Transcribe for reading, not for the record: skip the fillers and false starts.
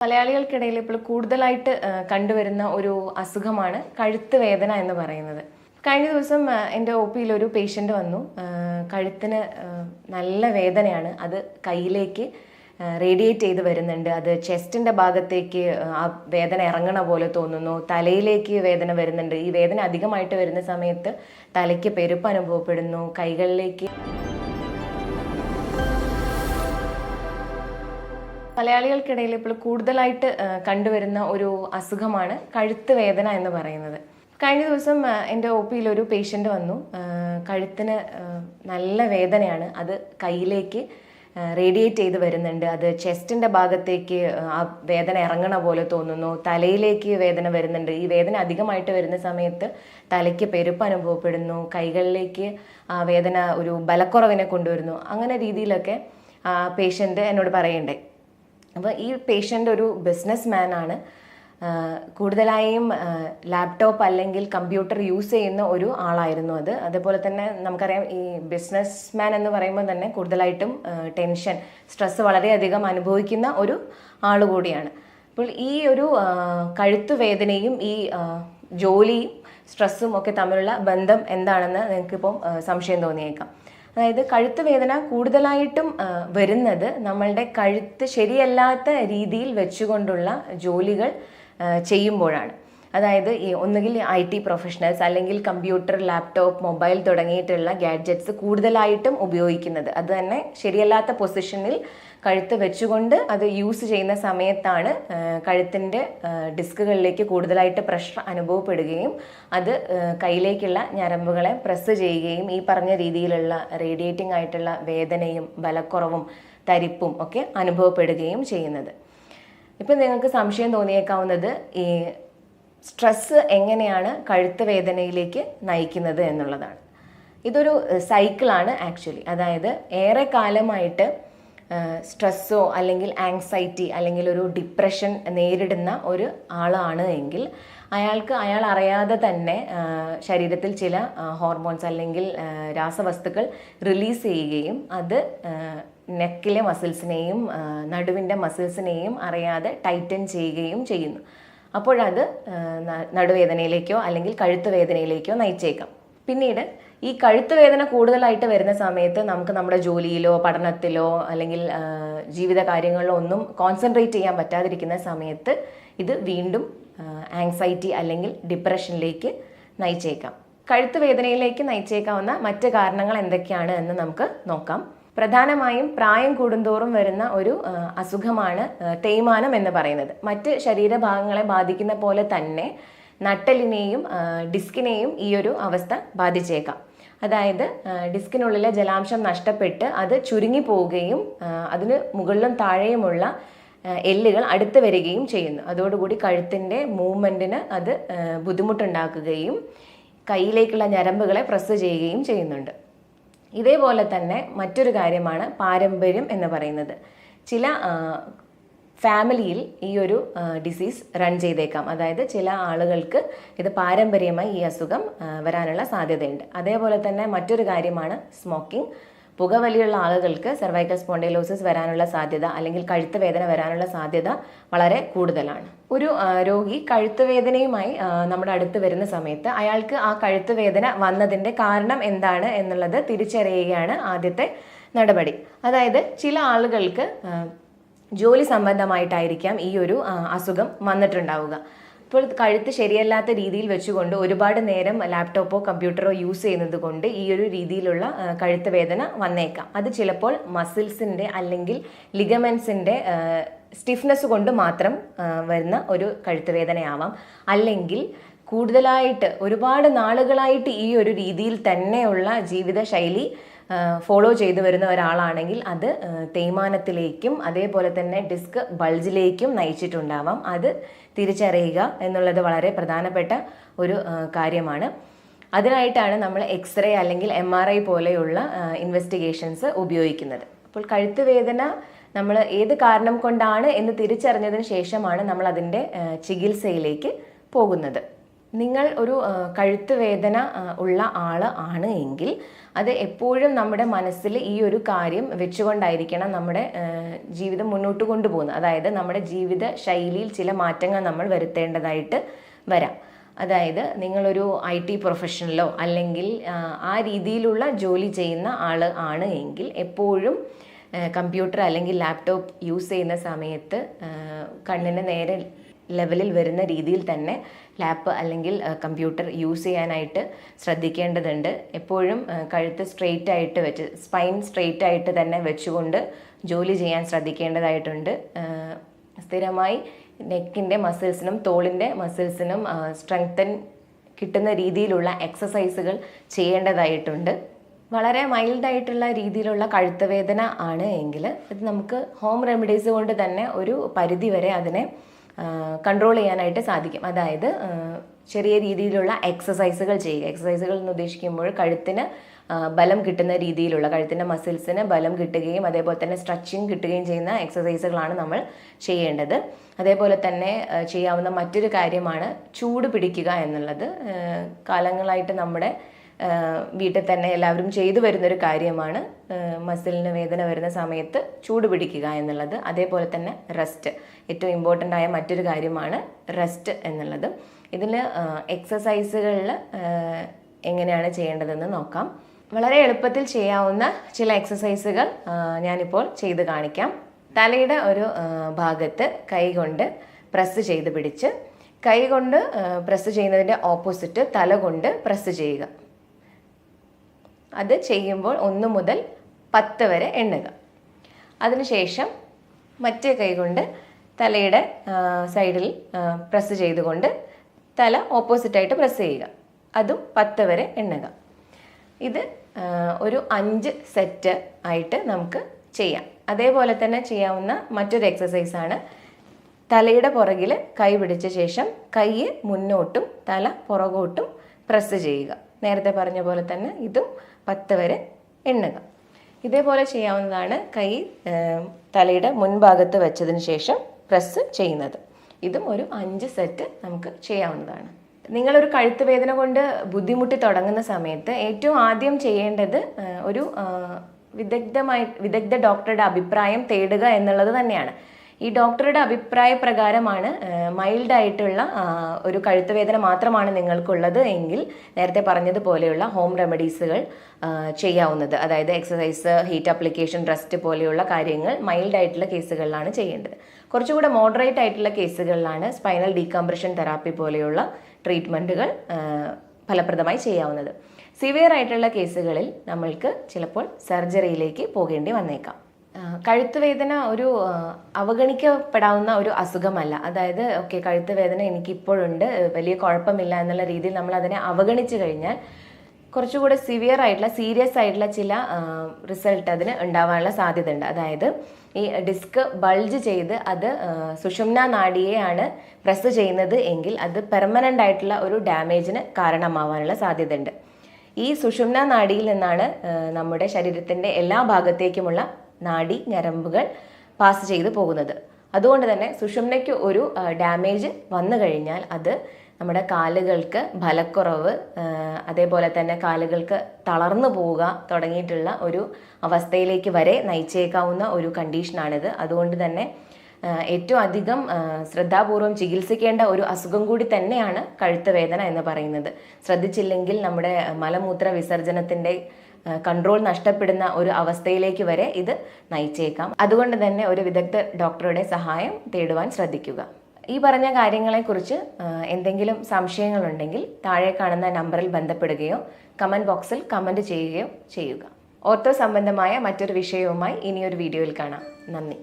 മലയാളികൾക്കിടയിൽ ഇപ്പോൾ കൂടുതലായിട്ട് കണ്ടുവരുന്ന ഒരു അസുഖമാണ് കഴുത്ത് വേദന എന്ന് പറയുന്നത്. കഴിഞ്ഞ ദിവസം എൻ്റെ ഒ പിയിൽ ഒരു പേഷ്യൻ്റ് വന്നു. കഴുത്തിന് നല്ല വേദനയാണ്. അത് കയ്യിലേക്ക് റേഡിയേറ്റ് ചെയ്ത് വരുന്നുണ്ട്. അത് ചെസ്റ്റിൻ്റെ ഭാഗത്തേക്ക് ആ വേദന ഇറങ്ങണ പോലെ തോന്നുന്നു. തലയിലേക്ക് വേദന വരുന്നുണ്ട്. ഈ വേദന അധികമായിട്ട് വരുന്ന സമയത്ത് തലയ്ക്ക് പെരുപ്പ് അനുഭവപ്പെടുന്നു. കൈകളിലേക്ക് മലയാളികൾക്കിടയിൽ ഇപ്പോൾ കൂടുതലായിട്ട് കണ്ടുവരുന്ന ഒരു അസുഖമാണ് കഴുത്ത് വേദന എന്ന് പറയുന്നത്. കഴിഞ്ഞ ദിവസം എൻ്റെ ഒ പിയിൽ ഒരു പേഷ്യൻ്റ് വന്നു. കഴുത്തിന് നല്ല വേദനയാണ്. അത് കയ്യിലേക്ക് റേഡിയേറ്റ് ചെയ്ത് വരുന്നുണ്ട്. അത് ചെസ്റ്റിൻ്റെ ഭാഗത്തേക്ക് ആ വേദന ഇറങ്ങണ പോലെ തോന്നുന്നു. തലയിലേക്ക് വേദന വരുന്നുണ്ട്. ഈ വേദന അധികമായിട്ട് വരുന്ന സമയത്ത് തലയ്ക്ക് പെരുപ്പ് അനുഭവപ്പെടുന്നു. കൈകളിലേക്ക് ആ വേദന ഒരു ബലക്കുറവിനെ കൊണ്ടുവരുന്നു. അങ്ങനെ രീതിയിലൊക്കെ പേഷ്യൻ്റ് എന്നോട് പറയണ്ടേ. അപ്പോൾ ഈ പേഷ്യൻ്റ് ഒരു ബിസിനസ് മാൻ ആണ്. കൂടുതലായും ലാപ്ടോപ്പ് അല്ലെങ്കിൽ കമ്പ്യൂട്ടർ യൂസ് ചെയ്യുന്ന ഒരു ആളായിരുന്നു അത്. അതുപോലെ തന്നെ നമുക്കറിയാം, ഈ ബിസിനസ് മാൻ എന്ന് പറയുമ്പോൾ തന്നെ കൂടുതലായിട്ടും ടെൻഷൻ, സ്ട്രെസ് വളരെയധികം അനുഭവിക്കുന്ന ഒരു ആൾ കൂടിയാണ്. അപ്പോൾ ഈ ഒരു കഴുത്തുവേദനയും ഈ ജോലിയും സ്ട്രെസ്സും ഒക്കെ തമ്മിലുള്ള ബന്ധം എന്താണെന്ന് നിങ്ങൾക്കിപ്പം സംശയം തോന്നിയേക്കാം. അതായത് കഴുത്ത് വേദന കൂടുതലായിട്ടും വരുന്നത് നമ്മളുടെ കഴുത്ത് ശരിയല്ലാത്ത രീതിയിൽ വെച്ചുകൊണ്ടുള്ള ജോലികൾ ചെയ്യുമ്പോഴാണ്. അതായത് ഈ ഒന്നുകിൽ IT പ്രൊഫഷണൽസ് അല്ലെങ്കിൽ കമ്പ്യൂട്ടർ, ലാപ്ടോപ്പ്, മൊബൈൽ തുടങ്ങിയിട്ടുള്ള ഗാഡ്ജറ്റ്സ് കൂടുതലായിട്ടും ഉപയോഗിക്കുന്നത്. അത് തന്നെ ശരിയല്ലാത്ത പൊസിഷനിൽ കഴുത്ത് വെച്ചുകൊണ്ട് അത് യൂസ് ചെയ്യുന്ന സമയത്താണ് കഴുത്തിൻ്റെ ഡിസ്കുകളിലേക്ക് കൂടുതലായിട്ട് പ്രഷർ അനുഭവപ്പെടുകയും അത് കയ്യിലേക്കുള്ള ഞരമ്പുകളെ പ്രസ് ചെയ്യുകയും ഈ പറഞ്ഞ രീതിയിലുള്ള റേഡിയേറ്റിംഗ് ആയിട്ടുള്ള വേദനയും ബലക്കുറവും തരിപ്പും ഒക്കെ അനുഭവപ്പെടുകയും ചെയ്യുന്നത്. ഇപ്പം നിങ്ങൾക്ക് സംശയം തോന്നിയേക്കാവുന്നത് ഈ സ്ട്രെസ്സ് എങ്ങനെയാണ് കഴുത്ത് വേദനയിലേക്ക് നയിക്കുന്നത് എന്നുള്ളതാണ്. ഇതൊരു സൈക്കിളാണ് ആക്ച്വലി. അതായത് ഏറെ കാലമായിട്ട് സ്ട്രെസ്സോ അല്ലെങ്കിൽ ആങ്സൈറ്റി അല്ലെങ്കിൽ ഒരു ഡിപ്രഷൻ നേരിടുന്ന ഒരു ആളാണ് എങ്കിൽ അയാൾ അറിയാതെ തന്നെ ശരീരത്തിൽ ചില ഹോർമോൺസ് അല്ലെങ്കിൽ രാസവസ്തുക്കൾ റിലീസ് ചെയ്യുകയും അത് നെക്കിലെ മസിൽസിനെയും നടുവിൻ്റെ മസിൽസിനെയും അറിയാതെ ടൈറ്റൻ ചെയ്യുകയും ചെയ്യുന്നു. അപ്പോഴത് നടുവേദനയിലേക്കോ അല്ലെങ്കിൽ കഴുത്ത് വേദനയിലേക്കോ നയിച്ചേക്കാം. പിന്നീട് ഈ കഴുത്ത് വേദന കൂടുതലായിട്ട് വരുന്ന സമയത്ത് നമുക്ക് നമ്മുടെ ജോലിയിലോ പഠനത്തിലോ അല്ലെങ്കിൽ ജീവിത കാര്യങ്ങളിലോ ഒന്നും കോൺസെൻട്രേറ്റ് ചെയ്യാൻ പറ്റാതിരിക്കുന്ന സമയത്ത് ഇത് വീണ്ടും ആങ്സൈറ്റി അല്ലെങ്കിൽ ഡിപ്രഷനിലേക്ക് നയിച്ചേക്കാം. കഴുത്ത് വേദനയിലേക്ക് നയിച്ചേക്കാവുന്ന മറ്റ് കാരണങ്ങൾ എന്തൊക്കെയാണ് എന്ന് നമുക്ക് നോക്കാം. പ്രധാനമായും പ്രായം കൂടുന്തോറും വരുന്ന ഒരു അസുഖമാണ് തേയ്മാനം എന്ന് പറയുന്നത്. മറ്റ് ശരീരഭാഗങ്ങളെ ബാധിക്കുന്ന പോലെ തന്നെ നട്ടെല്ലിനെയും ഡിസ്കിനെയും ഈ ഒരു അവസ്ഥ ബാധിച്ചേക്കാം. അതായത് ഡിസ്കിനുള്ളിലെ ജലാംശം നഷ്ടപ്പെട്ട് അത് ചുരുങ്ങി പോവുകയും അതിന് മുകളിലും താഴെയുമുള്ള എല്ലുകൾ അടുത്ത് വരികയും ചെയ്യുന്നു. അതോടുകൂടി കഴുത്തിൻ്റെ മൂവ്മെൻറ്റിന് അത് ബുദ്ധിമുട്ടുണ്ടാക്കുകയും കയ്യിലേക്കുള്ള ഞരമ്പുകളെ പ്രസ് ചെയ്യുകയും ചെയ്യുന്നുണ്ട്. ഇതേപോലെ തന്നെ മറ്റൊരു കാര്യമാണ് പാരമ്പര്യം എന്ന് പറയുന്നത്. ചില ഫാമിലിയിൽ ഈ ഒരു ഡിസീസ് റൺ ചെയ്തേക്കാം. അതായത് ചില ആളുകൾക്ക് ഇത് പാരമ്പര്യമായി ഈ അസുഖം വരാനുള്ള സാധ്യതയുണ്ട്. അതേപോലെ തന്നെ മറ്റൊരു കാര്യമാണ് സ്മോക്കിംഗ്. പുകവലിയുള്ള ആളുകൾക്ക് സെർവൈക്കൽ സ്പോണ്ടൈലോസിസ് വരാനുള്ള സാധ്യത അല്ലെങ്കിൽ കഴുത്ത് വേദന വരാനുള്ള സാധ്യത വളരെ കൂടുതലാണ്. ഒരു രോഗി കഴുത്ത് വേദനയുമായി നമ്മുടെ അടുത്ത് വരുന്ന സമയത്ത് അയാൾക്ക് ആ കഴുത്ത് വേദന വന്നതിൻ്റെ കാരണം എന്താണ് എന്നുള്ളത് തിരിച്ചറിയുകയാണ് ആദ്യത്തെ നടപടി. അതായത് ചില ആളുകൾക്ക് ജോലി സംബന്ധമായിട്ടായിരിക്കാം ഈ ഒരു അസുഖം വന്നിട്ടുണ്ടാവുക. ഇപ്പോൾ കഴുത്ത് ശരിയല്ലാത്ത രീതിയിൽ വെച്ചുകൊണ്ട് ഒരുപാട് നേരം ലാപ്ടോപ്പോ കമ്പ്യൂട്ടറോ യൂസ് ചെയ്യുന്നത് കൊണ്ട് ഈ ഒരു രീതിയിലുള്ള കഴുത്ത് വേദന വന്നേക്കാം. അത് ചിലപ്പോൾ മസിൽസിൻ്റെ അല്ലെങ്കിൽ ലിഗമെൻസിൻ്റെ സ്റ്റിഫ്നെസ് കൊണ്ട് മാത്രം വരുന്ന ഒരു കഴുത്ത് വേദനയാവാം. അല്ലെങ്കിൽ കൂടുതലായിട്ട് ഒരുപാട് നാളുകളായിട്ട് ഈ ഒരു രീതിയിൽ തന്നെയുള്ള ജീവിതശൈലി ഫോളോ ചെയ്തു വരുന്ന ഒരാളാണെങ്കിൽ അത് തേയ്മാനത്തിലേക്കും അതേപോലെ തന്നെ ഡിസ്ക് ബൾജിലേക്കും നയിച്ചിട്ടുണ്ടാവാം. അത് തിരിച്ചറിയുക എന്നുള്ളത് വളരെ പ്രധാനപ്പെട്ട ഒരു കാര്യമാണ്. അതിനായിട്ടാണ് നമ്മൾ എക്സ്റേ അല്ലെങ്കിൽ MRI പോലെയുള്ള ഇൻവെസ്റ്റിഗേഷൻസ് ഉപയോഗിക്കുന്നത്. അപ്പോൾ കഴുത്ത് വേദന നമ്മൾ ഏത് കാരണം കൊണ്ടാണ് എന്ന് തിരിച്ചറിഞ്ഞതിന് ശേഷമാണ് നമ്മൾ അതിൻ്റെ ചികിത്സയിലേക്ക് പോകുന്നത്. നിങ്ങൾ ഒരു കഴുത്ത് വേദന ഉള്ള ആൾ ആണ് എങ്കിൽ അത് എപ്പോഴും നമ്മുടെ മനസ്സിൽ ഈ ഒരു കാര്യം വെച്ചുകൊണ്ടായിരിക്കണം നമ്മുടെ ജീവിതം മുന്നോട്ട് കൊണ്ടുപോകുന്നത്. അതായത് നമ്മുടെ ജീവിത ശൈലിയിൽ ചില മാറ്റങ്ങൾ നമ്മൾ വരുത്തേണ്ടതായിട്ട് വരാം. അതായത് നിങ്ങളൊരു IT പ്രൊഫഷണലോ അല്ലെങ്കിൽ ആ രീതിയിലുള്ള ജോലി ചെയ്യുന്ന ആൾ ആണ് എങ്കിൽ എപ്പോഴും കമ്പ്യൂട്ടർ അല്ലെങ്കിൽ ലാപ്ടോപ്പ് യൂസ് ചെയ്യുന്ന സമയത്ത് കണ്ണിന് നേരെ ലെവലിൽ വരുന്ന രീതിയിൽ തന്നെ ലാപ്പ് അല്ലെങ്കിൽ കമ്പ്യൂട്ടർ യൂസ് ചെയ്യാനായിട്ട് ശ്രദ്ധിക്കേണ്ടതുണ്ട്. എപ്പോഴും കഴുത്ത് സ്ട്രെയിറ്റ് ആയിട്ട് വെച്ച് സ്പൈൻ സ്ട്രെയിറ്റ് ആയിട്ട് തന്നെ വെച്ചുകൊണ്ട് ജോലി ചെയ്യാൻ ശ്രദ്ധിക്കേണ്ടതായിട്ടുണ്ട്. സ്ഥിരമായി നെക്കിൻ്റെ മസിൽസിനും തോളിൻ്റെ മസിൽസിനും സ്ട്രെങ്തൻ കിട്ടുന്ന രീതിയിലുള്ള എക്സസൈസുകൾ ചെയ്യേണ്ടതായിട്ടുണ്ട്. വളരെ മൈൽഡായിട്ടുള്ള രീതിയിലുള്ള കഴുത്ത് വേദന ആണ് എങ്കിൽ ഇത് നമുക്ക് ഹോം റെമഡീസ് കൊണ്ട് തന്നെ ഒരു പരിധി വരെ അതിനെ കൺട്രോൾ ചെയ്യാനായിട്ട് സാധിക്കും. അതായത് ചെറിയ രീതിയിലുള്ള എക്സസൈസുകൾ ചെയ്യുക. എക്സസൈസുകൾ എന്ന് ഉദ്ദേശിക്കുമ്പോൾ കഴുത്തിന് ബലം കിട്ടുന്ന രീതിയിലുള്ള, കഴുത്തിൻ്റെ മസിൽസിന് ബലം കിട്ടുകയും അതേപോലെ തന്നെ സ്ട്രെച്ചിങ് കിട്ടുകയും ചെയ്യുന്ന എക്സസൈസുകളാണ് നമ്മൾ ചെയ്യേണ്ടത്. അതേപോലെ തന്നെ ചെയ്യാവുന്ന മറ്റൊരു കാര്യമാണ് ചൂട് പിടിക്കുക എന്നുള്ളത്. കാലങ്ങളായിട്ട് നമ്മുടെ വീട്ടിൽ തന്നെ എല്ലാവരും ചെയ്തു വരുന്നൊരു കാര്യമാണ് മസിലിന് വേദന വരുന്ന സമയത്ത് ചൂട് പിടിക്കുക എന്നുള്ളത്. അതേപോലെ തന്നെ റെസ്റ്റ്, ഏറ്റവും ഇമ്പോർട്ടൻ്റ് ആയ മറ്റൊരു കാര്യമാണ് റെസ്റ്റ് എന്നുള്ളത്. ഇതിൽ എക്സസൈസുകളിൽ എങ്ങനെയാണ് ചെയ്യേണ്ടതെന്ന് നോക്കാം. വളരെ എളുപ്പത്തിൽ ചെയ്യാവുന്ന ചില എക്സസൈസുകൾ ഞാനിപ്പോൾ ചെയ്ത് കാണിക്കാം. തലയുടെ ഒരു ഭാഗത്ത് കൈ കൊണ്ട് പ്രസ് ചെയ്ത് പിടിച്ച്, കൈ കൊണ്ട് പ്രസ് ചെയ്യുന്നതിൻ്റെ ഓപ്പോസിറ്റ് തല കൊണ്ട് പ്രസ് ചെയ്യുക. അത് ചെയ്യുമ്പോൾ 1 മുതൽ 10 വരെ എണ്ണുക. അതിനുശേഷം മറ്റേ കൈ കൊണ്ട് തലയുടെ സൈഡിൽ പ്രസ് ചെയ്തുകൊണ്ട് തല ഓപ്പോസിറ്റായിട്ട് പ്രസ് ചെയ്യുക. അതും 10 വരെ എണ്ണുക. ഇത് ഒരു 5 സെറ്റ് ആയിട്ട് നമുക്ക് ചെയ്യാം. അതേപോലെ തന്നെ ചെയ്യാവുന്ന മറ്റൊരു എക്സസൈസാണ് തലയുടെ പുറകിൽ കൈ പിടിച്ച ശേഷം കൈ മുന്നോട്ടും തല പുറകോട്ടും പ്രസ് ചെയ്യുക. നേരത്തെ പറഞ്ഞ പോലെ തന്നെ ഇതും 10 വരെ എണ്ണുക. ഇതേപോലെ ചെയ്യാവുന്നതാണ് കൈ തലയുടെ മുൻഭാഗത്ത് വെച്ചതിന് ശേഷം പ്രസ് ചെയ്യുന്നത്. ഇതും ഒരു 5 സെറ്റ് നമുക്ക് ചെയ്യാവുന്നതാണ്. നിങ്ങളൊരു കഴുത്ത് വേദന കൊണ്ട് ബുദ്ധിമുട്ടി തുടങ്ങുന്ന സമയത്ത് ഏറ്റവും ആദ്യം ചെയ്യേണ്ടത് ഒരു വിദഗ്ധ ഡോക്ടറുടെ അഭിപ്രായം തേടുക എന്നുള്ളത് തന്നെയാണ്. ഈ ഡോക്ടറുടെ അഭിപ്രായ പ്രകാരമാണ് മൈൽഡായിട്ടുള്ള ഒരു കഴുത്ത് വേദന മാത്രമാണ് നിങ്ങൾക്കുള്ളത് എങ്കിൽ നേരത്തെ പറഞ്ഞതുപോലെയുള്ള ഹോം റെമഡീസുകൾ ചെയ്യാവുന്നത്. അതായത് എക്സസൈസ്, ഹീറ്റ് അപ്ലിക്കേഷൻ, റെസ്റ്റ് പോലെയുള്ള കാര്യങ്ങൾ മൈൽഡായിട്ടുള്ള കേസുകളിലാണ് ചെയ്യേണ്ടത്. കുറച്ചുകൂടെ മോഡറേറ്റ് ആയിട്ടുള്ള കേസുകളിലാണ് സ്പൈനൽ ഡീകംപ്രഷൻ തെറാപ്പി പോലെയുള്ള ട്രീറ്റ്മെൻറ്റുകൾ ഫലപ്രദമായി ചെയ്യാവുന്നത്. സിവിയർ ആയിട്ടുള്ള കേസുകളിൽ നമ്മൾക്ക് ചിലപ്പോൾ സർജറിയിലേക്ക് പോകേണ്ടി വന്നേക്കാം. കഴുത്ത് വേദന ഒരു അവഗണിക്കപ്പെടാവുന്ന ഒരു അസുഖമല്ല. അതായത് ഓക്കെ, കഴുത്ത് വേദന എനിക്കിപ്പോഴുണ്ട്, വലിയ കുഴപ്പമില്ല എന്നുള്ള രീതിയിൽ നമ്മൾ അതിനെ അവഗണിച്ചു കഴിഞ്ഞാൽ കുറച്ചുകൂടെ സിവിയർ ആയിട്ടുള്ള, സീരിയസ് ആയിട്ടുള്ള ചില റിസൾട്ട് അതിന് ഉണ്ടാവാനുള്ള സാധ്യത ഉണ്ട്. അതായത് ഈ ഡിസ്ക് ബൾജ് ചെയ്ത് അത് സുഷുമ്നാ നാഡിയെയാണ് പ്രസ് ചെയ്യുന്നത് എങ്കിൽ അത് പെർമനൻ്റ് ആയിട്ടുള്ള ഒരു ഡാമേജിന് കാരണമാവാനുള്ള സാധ്യത ഉണ്ട്. ഈ സുഷുമ്നാ നാഡിയിൽ നിന്നാണ് നമ്മുടെ ശരീരത്തിൻ്റെ എല്ലാ ഭാഗത്തേക്കുമുള്ള നാഡി ഞരമ്പുകൾ പാസ് ചെയ്ത് പോകുന്നത്. അതുകൊണ്ട് തന്നെ സുഷുമ്നയ്ക്ക് ഒരു ഡാമേജ് വന്നു കഴിഞ്ഞാൽ അത് നമ്മുടെ കാലുകൾക്ക് ബലക്കുറവ്, അതേപോലെ തന്നെ കാലുകൾക്ക് തളർന്നു പോവുക തുടങ്ങിയിട്ടുള്ള ഒരു അവസ്ഥയിലേക്ക് വരെ നയിച്ചേക്കാവുന്ന ഒരു കണ്ടീഷനാണിത്. അതുകൊണ്ട് തന്നെ ഏറ്റവും അധികം ശ്രദ്ധാപൂർവം ചികിത്സിക്കേണ്ട ഒരു അസുഖം കൂടി തന്നെയാണ് കഴുത്ത് വേദന എന്ന് പറയുന്നത്. ശ്രദ്ധിച്ചില്ലെങ്കിൽ നമ്മുടെ മലമൂത്ര വിസർജനത്തിൻ്റെ കൺട്രോൾ നഷ്ടപ്പെടുന്ന ഒരു അവസ്ഥയിലേക്ക് വരെ ഇത് നയിച്ചേക്കാം. അതുകൊണ്ട് തന്നെ ഒരു വിദഗ്ധ ഡോക്ടറുടെ സഹായം തേടുവാൻ ശ്രദ്ധിക്കുക. ഈ പറഞ്ഞ കാര്യങ്ങളെക്കുറിച്ച് എന്തെങ്കിലും സംശയങ്ങളുണ്ടെങ്കിൽ താഴെ കാണുന്ന നമ്പറിൽ ബന്ധപ്പെടുകയോ കമൻറ്റ് ബോക്സിൽ കമൻറ്റ് ചെയ്യുകയോ ചെയ്യുക. ഓർത്തോ സംബന്ധമായ മറ്റൊരു വിഷയവുമായി ഇനിയൊരു വീഡിയോയിൽ കാണാം. നന്ദി.